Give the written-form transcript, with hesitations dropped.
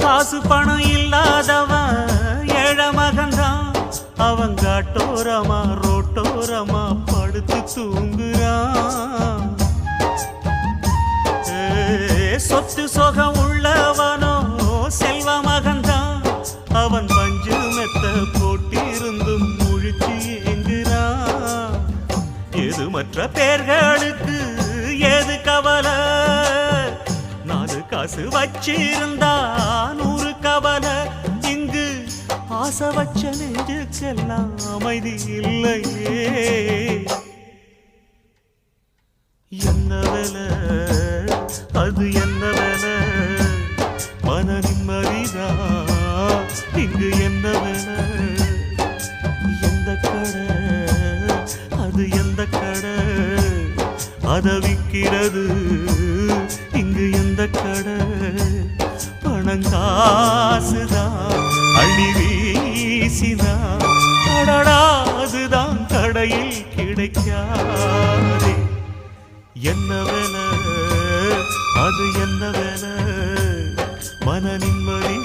காசு பணம் இல்லாதவன் ஏழ மகன்தான். அவன் காட்டோரமா ரோட்டோரமா படுத்து தூங்குறான். சொத்து சொகம் உள்ளவனோ செல்வ மகன்தான். அவன் பஞ்சு மெத்த போட்டிருந்தும் முழிச்சு ஏங்குறான். எது மற்ற பேர்களுக்கு ஏது கவலை, 4 காசு வச்சிருந்தா 100 கவலை. இங்கு ஆசை வச்ச நெஞ்சுக்கெல்லாம் அமைதி இல்லையே. என்ன வேலை அது என்ன வேலை, மன நிம்மதிதான் இங்கு என்ன வேலை. எந்த கடை அது எந்த கடை, அதை விற்கிறது இங்கு எந்த கடை. பணங்காசுதான் அள்ளி வீசிதான் அடடா அதுதான் கடையில் கிடைக்காதே. என்ன வேலை அது என்ன வேலை, மன நிம்மதி